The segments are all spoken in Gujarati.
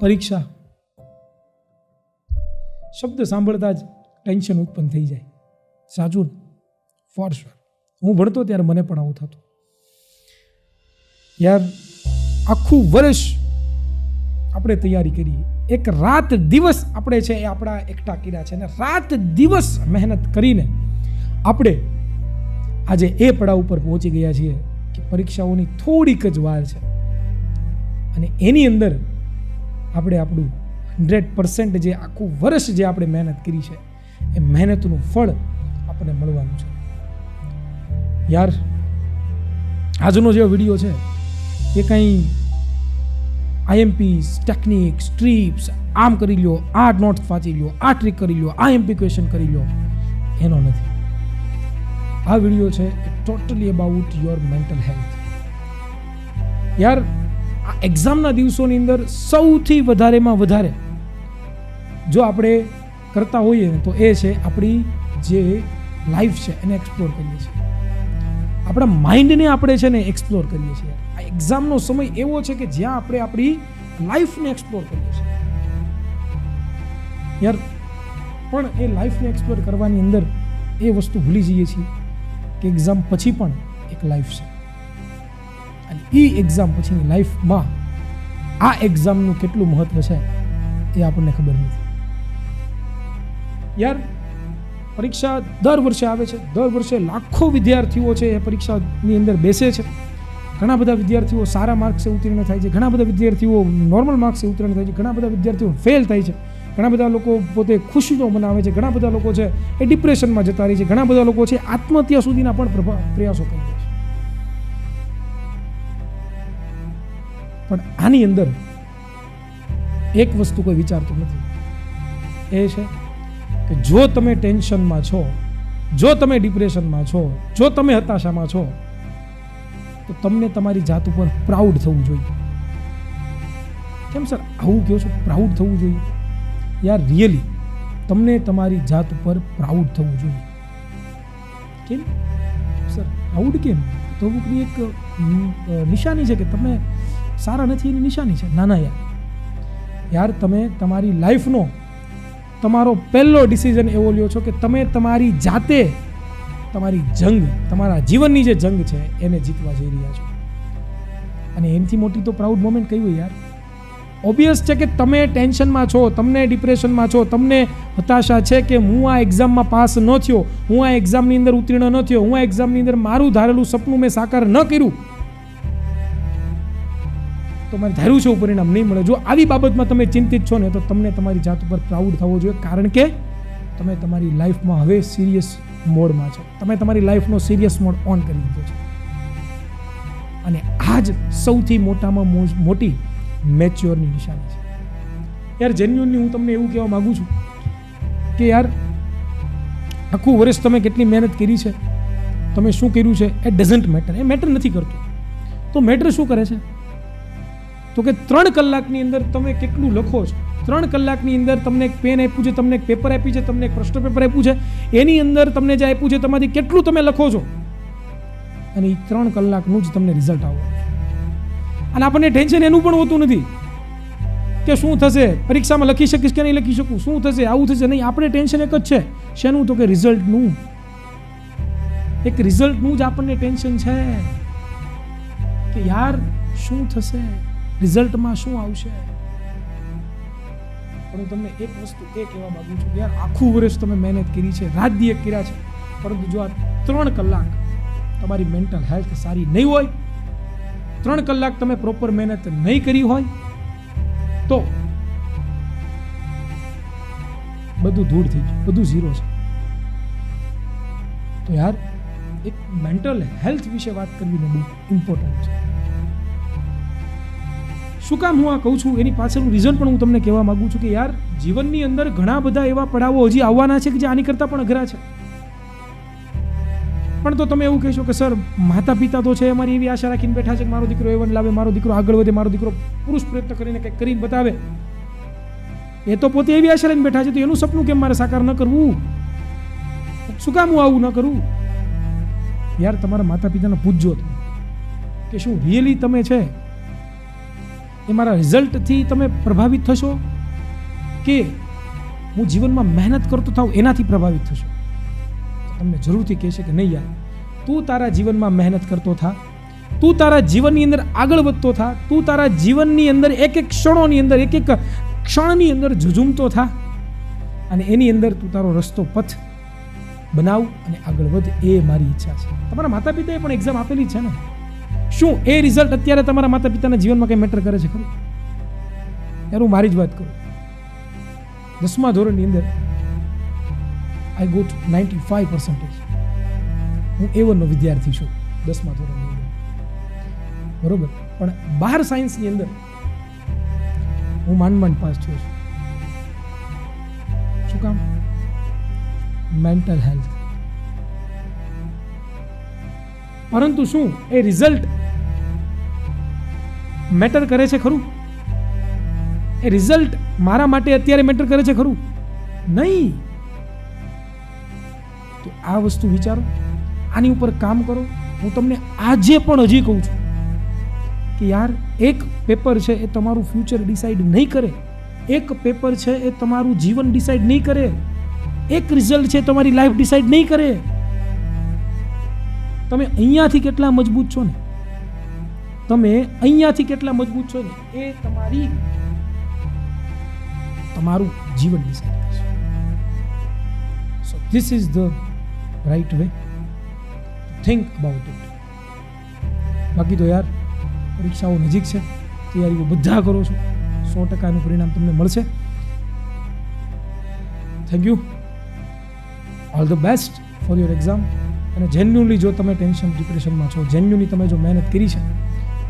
પરીક્ષા શબ્દ સાંભળતા જ ટેન્શન ઉત્પન્ન થઈ જાય. સાચું ને? For sure. હું ભણતો ત્યારે મને પણ આવું થતું. યાર આખું વર્ષ આપણે તૈયારી કરીએ, એક રાત દિવસ આપણે છે એ આપણા એકઠા કર્યા છે, અને રાત દિવસ મહેનત કરીને આપણે આજે એ પડાવ ઉપર પહોંચી ગયા છીએ કે પરીક્ષાઓની થોડીક જ વાર છે, અને એની અંદર આપણે આપણું 100% જે આખું વર્ષ જે આપણે મહેનત કરી છે એ મહેનતનું ફળ આપણને મળવાનું છે. યાર આજનો જે વિડીયો છે એ કંઈ IMPs, ટેકનિક, સ્ટ્રીપ્સ, આમ કરી લો, આ નોટ્સ વાંચી લો, આ ટ્રીક કરી લો, આ MP ક્વેશ્ચન કરી લો, એનો નથી. આ વિડીયો છે એ totally about your mental health. યાર આ એક્ઝામના દિવસોની અંદર સૌથી વધારેમાં વધારે જો આપણે કરતા હોઈએ ને તો એ છે આપણી જે લાઈફ છે એને એક્સપ્લોર કરીએ છીએ, આપણા માઇન્ડને આપણે છે ને એક્સપ્લોર કરીએ છીએ. આ એક્ઝામનો સમય એવો છે કે જ્યાં આપણે આપણી લાઈફને એક્સપ્લોર કરીએ છીએ. યાર પણ એ લાઈફને એક્સપ્લોર કરવાની અંદર એ વસ્તુ ભૂલી જઈએ છીએ કે એક્ઝામ પછી પણ એક લાઈફ છે, અને એ એક્ઝામ પછીની લાઈફમાં આ એક્ઝામનું કેટલું મહત્વ છે એ આપણને ખબર નથી. યાર પરીક્ષા દર વર્ષે આવે છે, દર વર્ષે લાખો વિદ્યાર્થીઓ છે એ પરીક્ષાની અંદર બેસે છે. ઘણા બધા વિદ્યાર્થીઓ સારા માર્ક્સે ઉત્તીર્ણ થાય છે, ઘણા બધા વિદ્યાર્થીઓ નોર્મલ માર્ક્સે ઉત્તીર્ણ થાય છે, ઘણા બધા વિદ્યાર્થીઓ ફેલ થાય છે, ઘણા બધા લોકો પોતે ખુશીઓ મનાવે છે, ઘણા બધા લોકો છે એ ડિપ્રેશનમાં જતા રહે છે, ઘણા બધા લોકો છે આત્મહત્યા સુધીના પણ પ્રયાસો કરી છે. પણ આની અંદર એક વસ્તુ કોઈ વિચારતું નથી, એ છે કે જો તમે ટેન્શનમાં છો, જો તમે ડિપ્રેશનમાં છો, જો તમે હતાશામાં છો, તો તમને તમારી જાત ઉપર પ્રાઉડ થવું જોઈએ. કેમ સર આવું કહો છો? પ્રાઉડ થવું જોઈએ? યાર રિયલી તમને તમારી જાત ઉપર પ્રાઉડ થવું જોઈએ. કેમ સર પ્રાઉડ કેમ? તો અમુકની એક નિશાની છે કે તમે સારા નથી એની નિશાની છે. ના ના યાર તમે તમારી લાઈફનો તમારો પહેલો ડિસિઝન એવો લ્યો છો કે તમે તમારી જાતે તમારી જંગ, તમારા જીવનની જે જંગ છે એને જીતવા જઈ રહ્યા છો. અને એનાથી મોટી તો પ્રાઉડ મોમેન્ટ કઈ હોય યાર? ઓબ્વિયસ છે કે તમે ટેન્શનમાં છો, તમને ડિપ્રેશનમાં છો, તમને હતાશા છે કે હું આ એક્ઝામમાં પાસ ન થયો, હું આ એક્ઝામની અંદર ઉત્તીર્ણ ન થયો, હું આ એક્ઝામની અંદર મારું ધારેલું સપનું મેં સાકાર ન કર્યું, તો મારે ધાર્યું છે પરિણામ નહીં મળે. જો આવી બાબતમાં તમે ચિંતિત છો ને તો તમને તમારી જાત ઉપર પ્રાઉડ થવો જોઈએ, કારણ કે તમે તમારી લાઈફમાં હવે સિરિયસ મોડમાં છો, તમે તમારી લાઈફનો સિરિયસ મોડ ઓન કરી દીધો છે. અને આ જ સૌથી મોટામાં મોટી મેચ્યોરની નિશાની છે. યાર જેન્યુઅનલી હું તમને એવું કહેવા માગું છું કે યાર આખું વર્ષ તમે કેટલી મહેનત કરી છે, તમે શું કર્યું છે, એ ડઝન્ટ મેટર. એ મેટર નથી કરતું. તો મેટર શું કરે છે? તો કે 3 કલાકની અંદર તમે કેટલું લખો છો, 3 કલાકની અંદર તમને એક પેન આપ્યું છે, તમને એક પેપર આપ્યું છે, તમને એક પ્રશ્ન પેપર આપ્યું છે, એની અંદર તમને જે આપ્યું છે તેમાંથી કેટલું તમે લખો છો, અને એ 3 કલાકનું જ તમને રિઝલ્ટ આવવાનું. અને આપણને ટેન્શન એનું પણ હોતું નથી કે શું થશે, પરીક્ષામાં લખી શકીશ કે નહીં લખી શકું, શું થશે, આવું થશે નહીં. આપણે ટેન્શન એક જ છે, શેનું? તો કે રિઝલ્ટનું. એક રિઝલ્ટનું જ આપણને ટેન્શન છે કે યાર શું થશે, રિઝલ્ટમાં શું આવશે. પણ હું તમને એક વસ્તુ એ કહેવા માંગુ છું કે યાર આખું વર્ષ તમે મહેનત કરી છે, રાત દિવસ કર્યા છે, પરંતુ જો આ 3 કલાક તમારી મેન્ટલ હેલ્થ સારી નહીં હોય, 3 કલાક તમે પ્રોપર મહેનત નહીં કરી હોય, તો બધું ધૂળ થઈ ગયું, બધું ઝીરો છે. તો યાર એક મેન્ટલ હેલ્થ વિશે વાત કરવી બહુ ઇમ્પોર્ટન્ટ છે. શું કામ હું આ કહું છું એની પાછળનું રીઝન પણ હું તમને કહેવા માંગુ છું કે યાર જીવનની અંદર ઘણા બધા એવા પડાવો હજી આવવાના છે કે જે આની કરતાં પણ અઘરા છે. પણ તો તમે એવું કહેશો કે સર માતા પિતા તો છે અમારી એવી આશા રાખીને બેઠા છે કે મારો દીકરો A1 લાવે, મારો દીકરો આગળ વધે, મારો દીકરો પુરુષ પ્રયત્ન કરીને કંઈક કરીને બતાવે. એ તો પોતે એવી આશા લઈને બેઠા છે, તો એનું સપનું કેમ મારે સાકાર ન કરવું? શું કામ હું આવું ન કરું? યાર તમારા માતા પિતાને પૂછજો કે શું રિયલી તમે છે એ મારા રિઝલ્ટથી તમે પ્રભાવિત થશો કે હું જીવનમાં મહેનત કરતો થાઉં એનાથી પ્રભાવિત થશો? તમને જરૂરથી કહેશે કે નહીં યાર, તું તારા જીવનમાં મહેનત કરતો થા, તું તારા જીવનની અંદર આગળ વધતો થા, તું તારા જીવનની અંદર એક એક ક્ષણોની અંદર એક એક ક્ષણની અંદર ઝઝૂમતો થા અને એની અંદર તું તારો રસ્તો પથ બનાવ અને આગળ વધ. એ મારી ઈચ્છા છે. તમારા માતા પિતાએ પણ એક્ઝામ આપેલી છે ને? શું એ રિઝલ્ટ અત્યારે તમારા માતા પિતાના જીવનમાં કંઈ મેટર કરે છે ખરું? યાર હું મારી જ વાત કરું. 10મા ધોરણની અંદર આઈ ગોટ 95%. હું A1 નો વિદ્યાર્થી છું 10મા ધોરણની અંદર, બરોબર. પણ 12 સાયન્સની અંદર હું માંડ પાસ થયો છું. શું કામ? Mental health. પરંતુ શું એ રિઝલ્ટ મેટર કરે છે ખરું? એ રિઝલ્ટ મારા માટે અત્યારે મેટર કરે છે ખરું? નહીં. તો આ વસ્તુ વિચારો, આની ઉપર કામ કરો. હું તમને આજે પણ હજી કહું છું કે યાર, એક પેપર છે એ તમારું ફ્યુચર ડિસાઈડ નહીં કરે. એક પેપર છે એ તમારું જીવન ડિસાઈડ નહીં કરે. એક રિઝલ્ટ છે તમારી લાઈફ ડિસાઈડ નહીં કરે. તમે અહીંયાથી કેટલા મજબૂત છો ને, તમે અહીંયાથી કેટલા મજબૂત છો ને, એ તમારું જીવન ડિસાઈડ કરશે. So this is the right way. Think about it. બાકી તો યાર, પરીક્ષાઓ નજીક છે, તૈયારીઓ બધા કરો છો, 100%નું પરિણામ તમને મળશે. Thank you. All the best for your exam. અને જેન્યુઅલી જો તમે ટેન્શન ડિપ્રેશનમાં છો, જેન્યુઅલી તમે જો મહેનત કરી છે,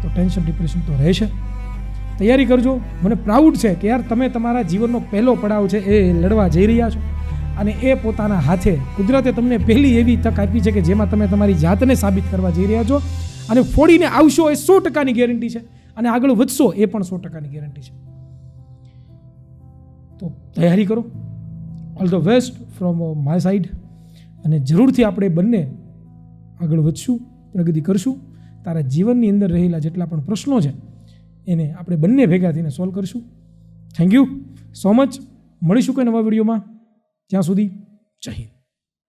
તો ટેન્શન ડિપ્રેશન તો રહેશે. તૈયારી કરજો. મને પ્રાઉડ છે કે યાર તમે તમારા જીવનનો પહેલો પડાવ છે એ લડવા જઈ રહ્યા છો અને એ પોતાના હાથે કુદરતે તમને પહેલી એવી તક આપી છે કે જેમાં તમે તમારી જાતને સાબિત કરવા જઈ રહ્યા છો અને ફોડીને આવશો એ 100%ની ગેરંટી છે અને આગળ વધશો એ પણ 100%ની ગેરંટી છે. તો તૈયારી કરો. All the best from my side. અને જરૂરથી આપણે બંને આગળ વધશું, પ્રગતિ કરશું. તારા જીવનની અંદર રહેલા જેટલા પણ પ્રશ્નો છે એને આપણે બંને ભેગા થઈને સોલ્વ કરીશું. Thank you so much. મળીશું કોઈ નવા વિડીયોમાં. ત્યાં સુધી જય હિન્દ.